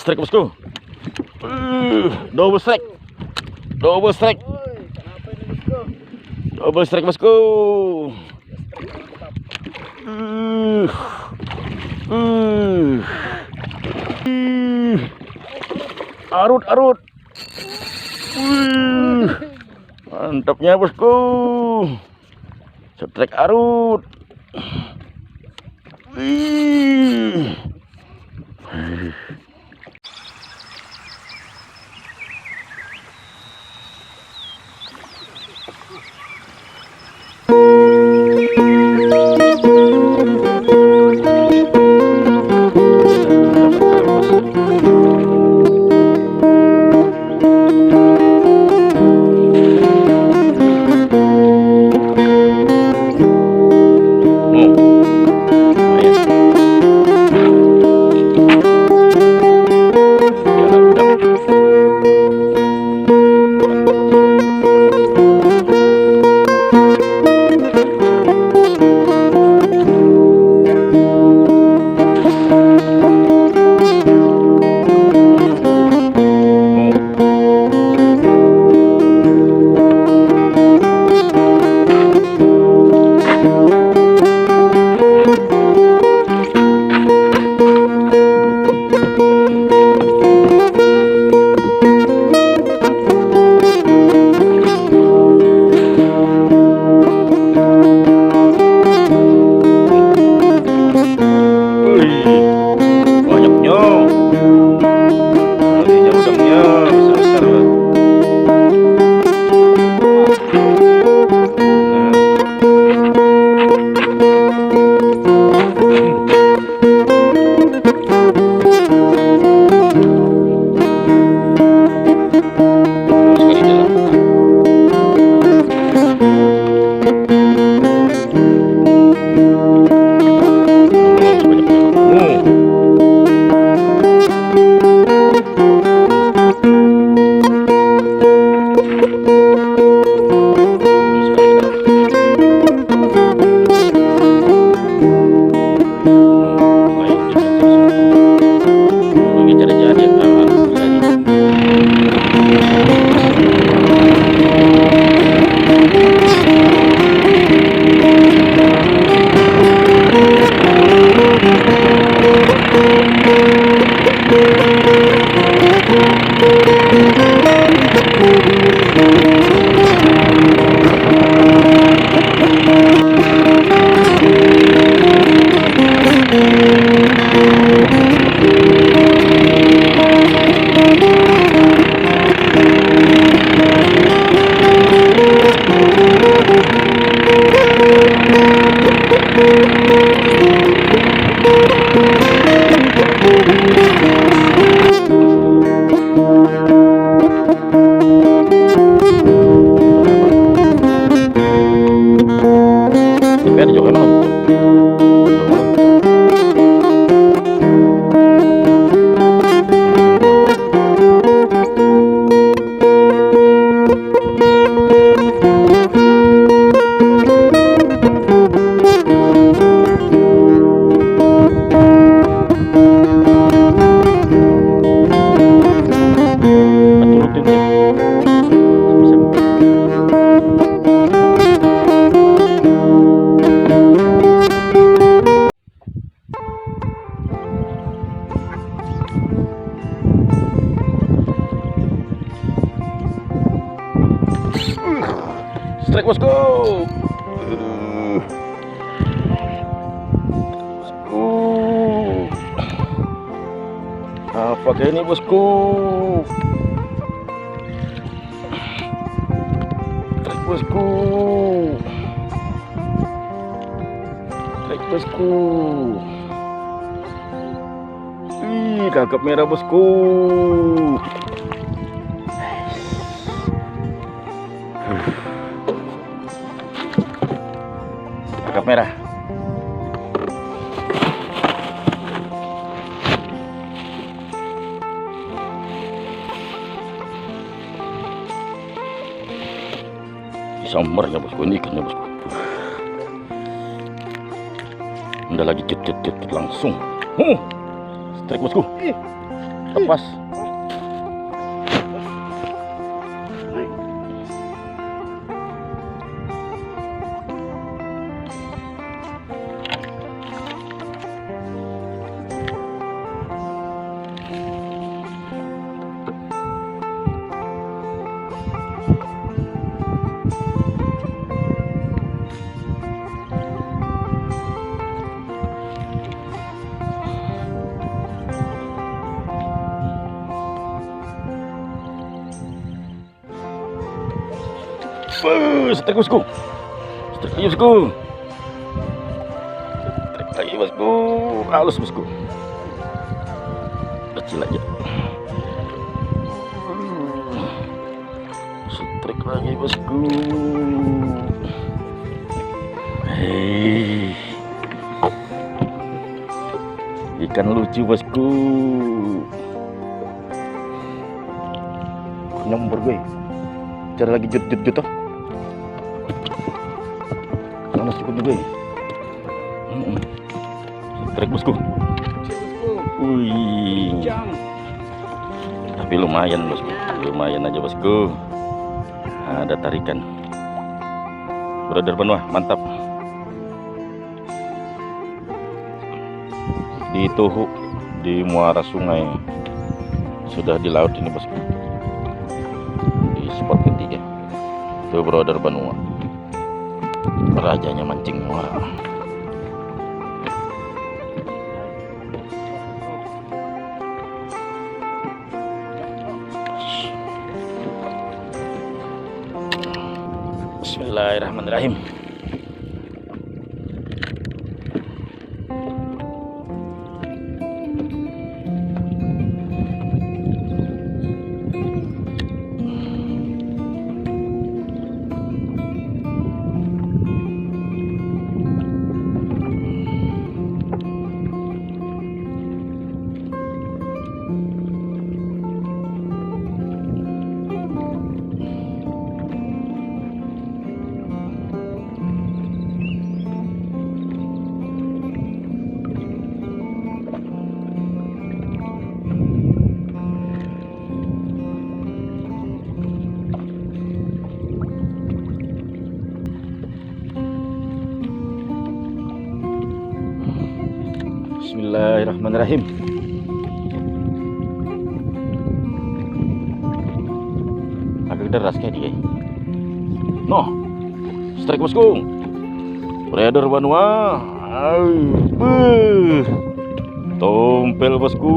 strike bosku. Double strike. Double strike. Double strike bosku. Arut. Mantapnya bosku. Strike arut. Strike bosku. Apakah ini bosku? Strike bosku. Strike bosku. Kakap merah bosku. Kakap merah. Sambarnya bosku, ini ikannya bosku. Udah lagi tit langsung. Strike bosku. Lepas. Strike bosku. Strike lagi bosku. Strike lagi bosku. Halus bosku. Kecil aja. Strike lagi bosku. Hei. Ikan lucu bosku. Nomor gue. Cara lagi jut toh. Panas cukup juga ini. Strike bosku. Wih. Tapi lumayan bosku. Lumayan aja bosku. Ada tarikan. Brother Benua, mantap. Di Tuhu, di muara sungai. Sudah di laut ini bosku. Di spot ketiga. Tuh Brother Benua. Rajanya mancing muara. Bismillahirrahmanirrahim. Bismillahirrahmanirrahim. Agak deras kayak dia. Noh, strike bosku. Brother Benua. Tompel bosku.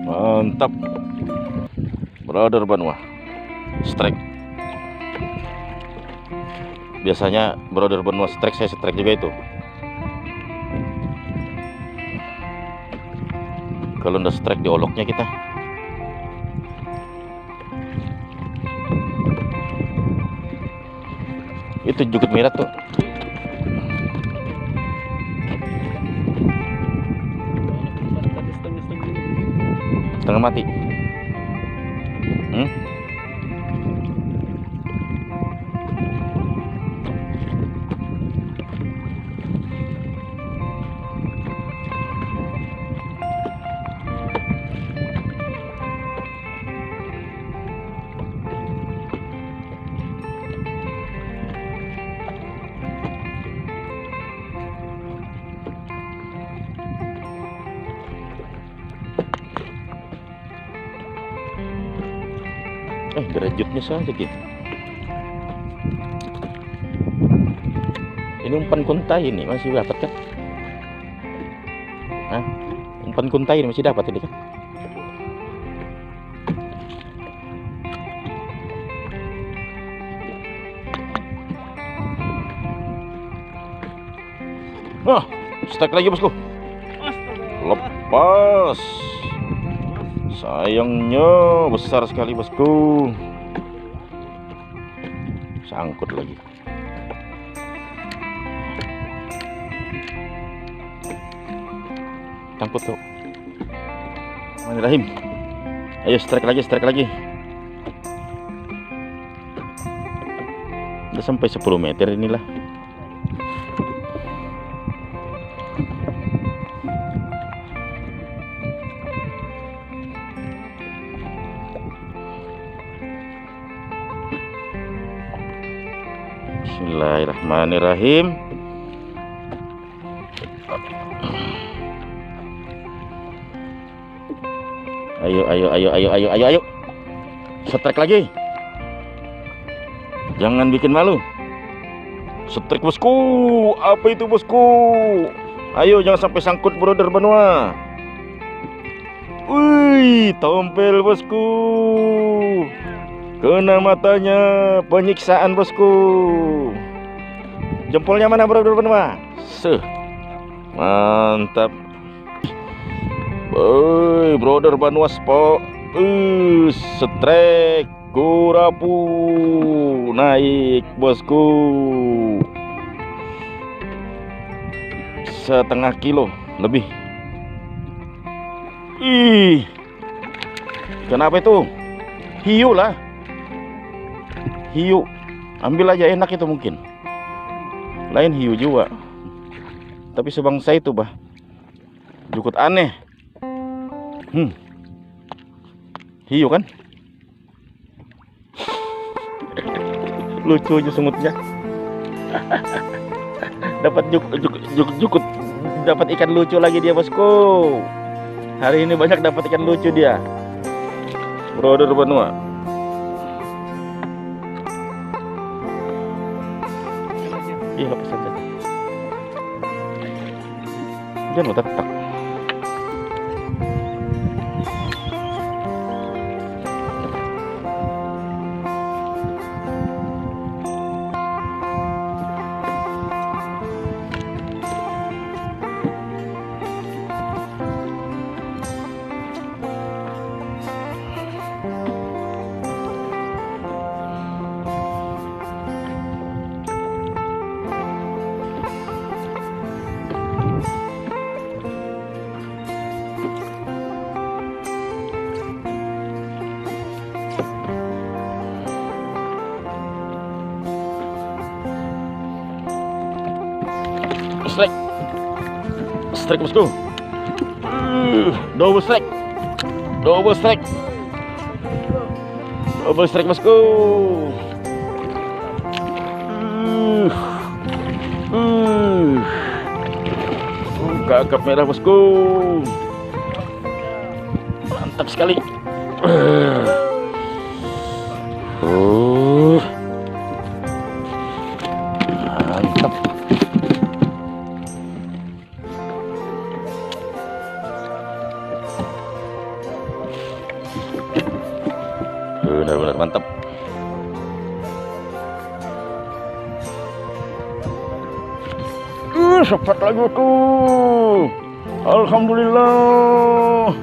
Mantap. Brother Benua. Strike. Biasanya Brother Benua strike, saya strike juga itu. Kalau udah strike dioloknya kita. Itu jukut merah tuh. Setengah mati. Derajatnya saja gitu. Ini umpan kuntai ini masih dapat kan? Hah? Umpan kuntai ini masih dapat ini kan? Wah, strike lagi bosku. Lepas. Sayangnya besar sekali bosku. Sangkut lagi. Sangkut tuh. Bismillahirrahmanirrahim. Ayo strike lagi, strike lagi. Udah sampai 10 meter inilah. Bismillahirrahmanirrahim. Ayo. Setrek lagi. Jangan bikin malu. Setrek bosku. Apa itu bosku? Ayo jangan sampai sangkut brother benua. Wih, tompel bosku. Kena matanya, penyiksaan bosku. Jempolnya mana brother benua? Mantap. Woi, brother benua spot. Setrek gurapu naik bosku. Setengah kilo lebih. Ih, kenapa itu? Hiu lah. Hiu, ambil aja, enak itu mungkin. Lain hiu juga. Tapi sebangsa itu bah. Jukut aneh. Hiu kan? Lucu aja semutnya. Dapat jukut, dapat ikan lucu lagi dia bosku. Hari ini banyak dapat ikan lucu dia. Brother benua. Iya, lepas saja. Jangan lupa tetap. Strike bosku. Double strike bosku. Kakap merah bosku. Mantap sekali. Mantap. Benar-benar mantap. Cepat lagi bosku. Alhamdulillah.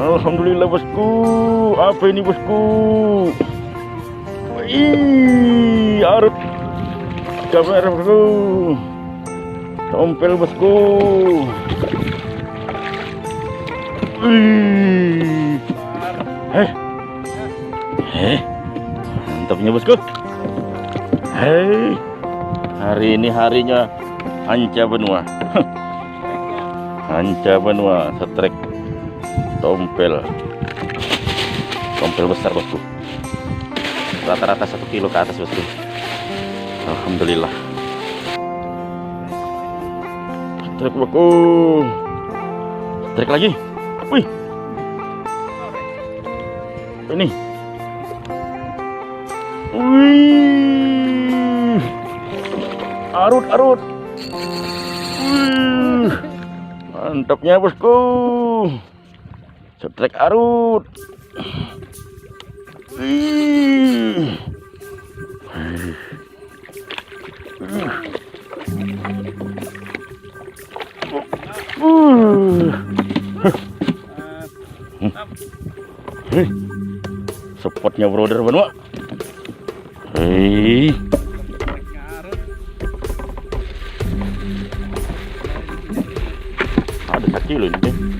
Alhamdulillah bosku. Apa ini bosku? Arut kamera bosku. Tompel bosku. Mantapnya bosku. Hari ini harinya anca benua. Anca benua, setrek tompel besar bosku. Rata-rata 1 kilo ke atas bosku. Alhamdulillah. Setrek bosku. Setrek lagi. Wih, ini. Wih, arut. Wih, mantapnya bosku. Setrek arut. Wih. Spotnya brother benua. Ada 1 kilo ini.